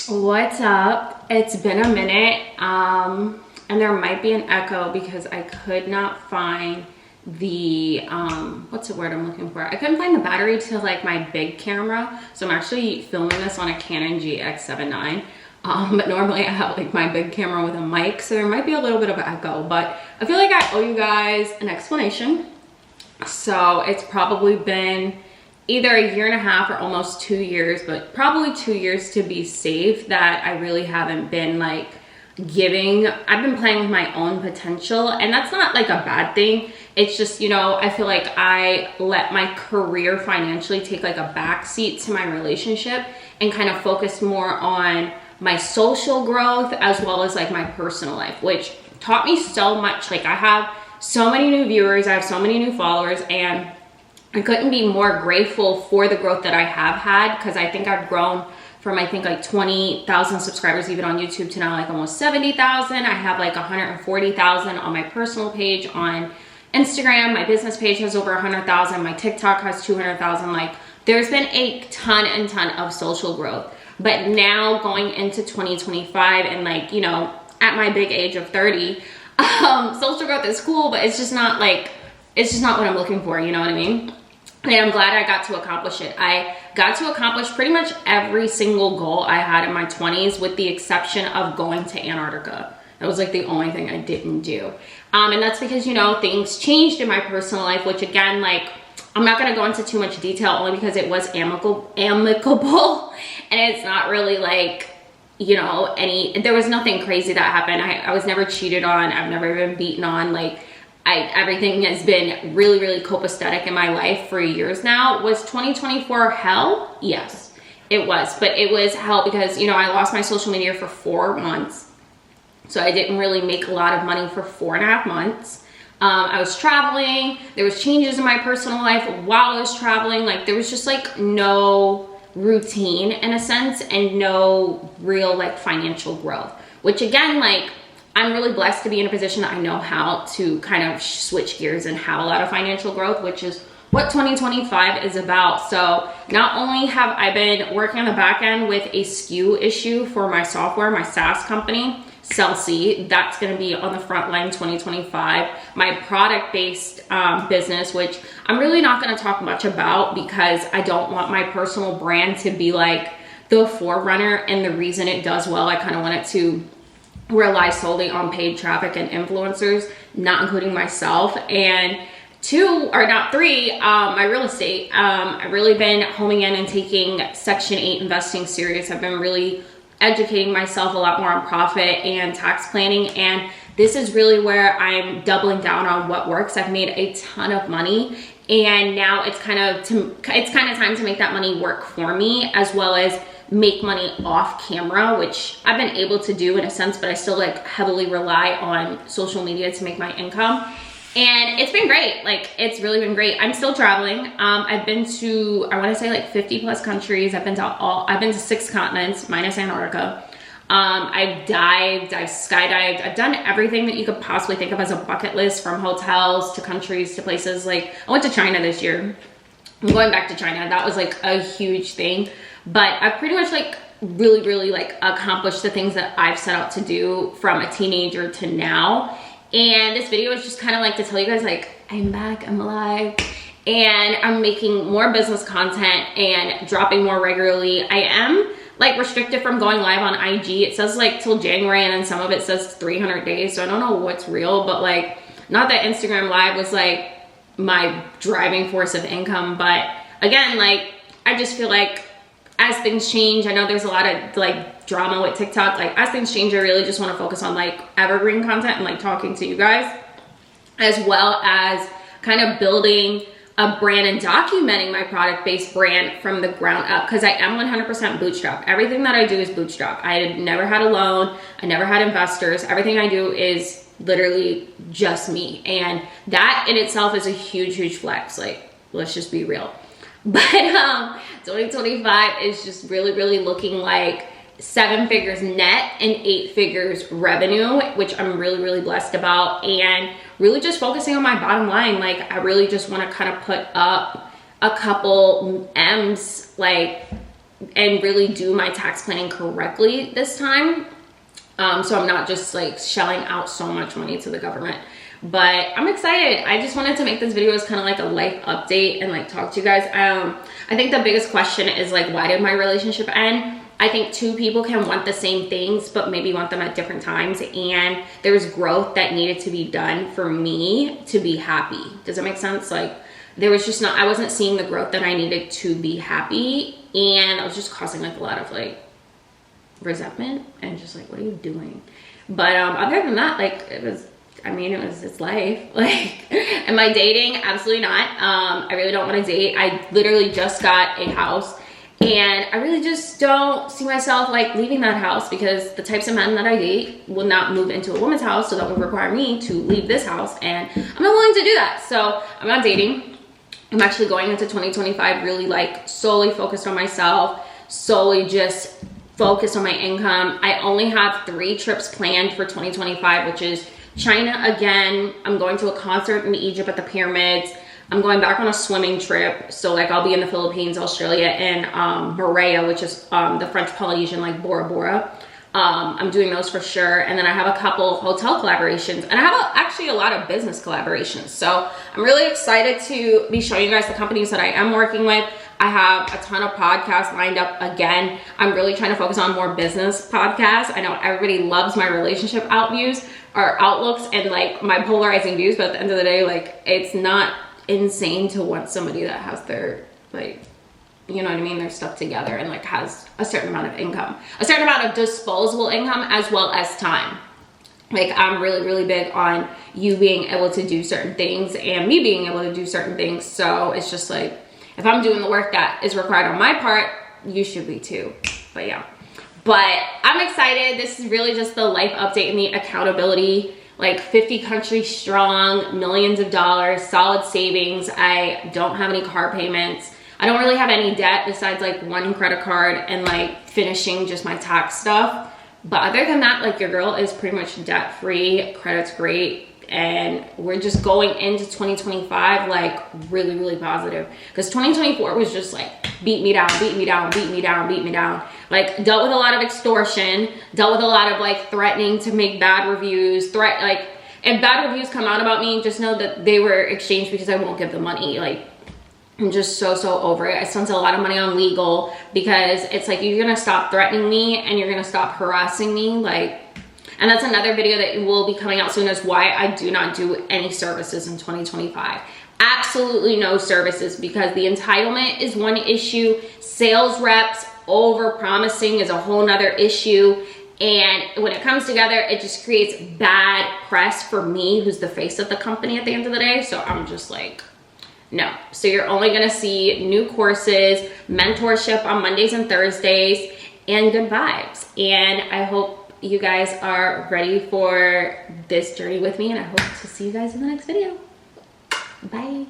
What's up? It's been a minute, and there might be an echo because I could not find the, what's the word I'm looking for? I couldn't find the battery to like my big camera. So I'm actually filming this on a Canon GX7 9. But normally I have like my big camera with a mic, so there might be a little bit of an echo, but I feel like I owe you guys an explanation. So it's probably been either a year and a half or almost 2 years, but probably 2 years to be safe, that I really haven't been like I've been playing with my own potential, and that's not like a bad thing. It's just, you know, I feel like I let my career financially take like a backseat to my relationship and kind of focus more on my social growth as well as like my personal life, which taught me so much. Like I have so many new viewers, I have so many new followers, and I couldn't be more grateful for the growth that I have had, because I think I've grown from like 20,000 subscribers even on YouTube to now like almost 70,000. I have like 140,000 on my personal page on Instagram. My business page has over 100,000. My TikTok has 200,000. Like there's been a ton of social growth. But now going into 2025 and like, you know, at my big age of 30, social growth is cool, but it's just not what I'm looking for, you know what I mean? And I'm glad I got to accomplish it. I got to accomplish pretty much every single goal I had in my 20s, with the exception of going to Antarctica. That was like the only thing I didn't do. And that's because, you know, things changed in my personal life, which again, like, I'm not going to go into too much detail only because it was amicable and it's not really like, you know, there was nothing crazy that happened. I was never cheated on. I've never been beaten on. Like, everything has been really copacetic in my life for years now. Was 2024 hell? Yes, it was. But it was hell because, you know, I lost my social media for 4 months. So I didn't really make a lot of money for 4.5 months. I was traveling. There was changes in my personal life while I was traveling. Like there was just like no routine in a sense, and no real like financial growth, which again, like, I'm really blessed to be in a position that I know how to kind of switch gears and have a lot of financial growth, which is what 2025 is about. So not only have I been working on the back end with a SKU issue for my software, my SaaS company, Celsi, that's going to be on the front line 2025. My product-based business, which I'm really not going to talk much about because I don't want my personal brand to be like the forerunner. And the reason it does well, I kind of want it to rely solely on paid traffic and influencers, not including myself. And 2, or not 3, my real estate. I've really been homing in and taking Section 8 investing serious. I've been really educating myself a lot more on profit and tax planning, and this is really where I'm doubling down on what works. I've made a ton of money, and now it's kind of time to make that money work for me, as well as make money off camera, which I've been able to do in a sense, but I still like heavily rely on social media to make my income. And it's been great. Like, it's really been great. I'm still traveling. I've been to, I want to say like 50 plus countries. I've been to 6 continents minus Antarctica. I've dived, I've skydived. I've done everything that you could possibly think of as a bucket list, from hotels to countries to places. Like, I went to China this year. I'm going back to China. That was like a huge thing. But I've pretty much like really like accomplished the things that I've set out to do from a teenager to now. And this video is just kind of like to tell you guys, like, I'm back, I'm alive, and I'm making more business content and dropping more regularly. I am like restricted from going live on IG. It says like till January, and then some of it says 300 days. So I don't know what's real, but like, not that Instagram live was like my driving force of income. But again, like, I just feel like as things change, I know there's a lot of like drama with TikTok. Like, as things change, I really just want to focus on like evergreen content and like talking to you guys, as well as kind of building a brand and documenting my product-based brand from the ground up, because I am 100% bootstrap. Everything that I do is bootstrap. I never had a loan. I never had investors. Everything I do is literally just me. And that in itself is a huge flex. Like, let's just be real. But 2025 is just really looking like 7 figures net and 8 figures revenue, which I'm really blessed about, and really just focusing on my bottom line. Like, I really just want to kind of put up a couple M's, like and really do my tax planning correctly this time. So I'm not just like shelling out so much money to the government. But I'm excited. I just wanted to make this video as kind of like a life update and like talk to you guys. I think the biggest question is like, why did my relationship end? I think two people can want the same things, but maybe want them at different times. And there's growth that needed to be done for me to be happy. Does that make sense? Like, there was just I wasn't seeing the growth that I needed to be happy. And I was just causing like a lot of like resentment and just like, what are you doing? But other than that, like, it's life. Like, am I dating? Absolutely not. I really don't want to date. I literally just got a house, and I really just don't see myself like leaving that house, because the types of men that I date will not move into a woman's house, so that would require me to leave this house, and I'm not willing to do that. So I'm not dating. I'm actually going into 2025 really like solely focused on myself, solely just focused on my income. I only have 3 trips planned for 2025, which is China again. I'm going to a concert in Egypt at the pyramids. I'm going back on a swimming trip. So like I'll be in the Philippines, Australia, and Maria, which is the French Polynesian, like Bora Bora. I'm doing those for sure. And then I have a couple hotel collaborations, and I have actually a lot of business collaborations. So I'm really excited to be showing you guys the companies that I am working with. I have a ton of podcasts lined up again. I'm really trying to focus on more business podcasts. I know everybody loves my relationship outlooks and like my polarizing views, but at the end of the day, like, it's not insane to want somebody that has their, like, you know what I mean, their stuff together and like has a certain amount of income, a certain amount of disposable income, as well as time. Like, I'm really, really big on you being able to do certain things and me being able to do certain things. So it's just like, if I'm doing the work that is required on my part, you should be too. But yeah, but I'm excited. This is really just the life update and the accountability. Like 50 countries strong, millions of dollars, solid savings. I don't have any car payments. I don't really have any debt besides like 1 credit card and like finishing just my tax stuff. But other than that, like, your girl is pretty much debt free, credit's great. And we're just going into 2025 like really, really positive, because 2024 was just like beat me down, beat me down, beat me down, beat me down. Like, dealt with a lot of extortion, dealt with a lot of like threatening to make bad reviews, like, if bad reviews come out about me, just know that they were exchanged because I won't give the money. Like, I'm just so over it. I spent a lot of money on legal, because it's like, you're gonna stop threatening me and you're gonna stop harassing me. Like, and that's another video that will be coming out soon, is why I do not do any services in 2025. Absolutely no services, because the entitlement is one issue. Sales reps over promising is a whole nother issue. And when it comes together, it just creates bad press for me, who's the face of the company at the end of the day. So I'm just like, no. So you're only gonna see new courses, mentorship on Mondays and Thursdays, and good vibes. And I hope you guys are ready for this journey with me, and I hope to see you guys in the next video. Bye.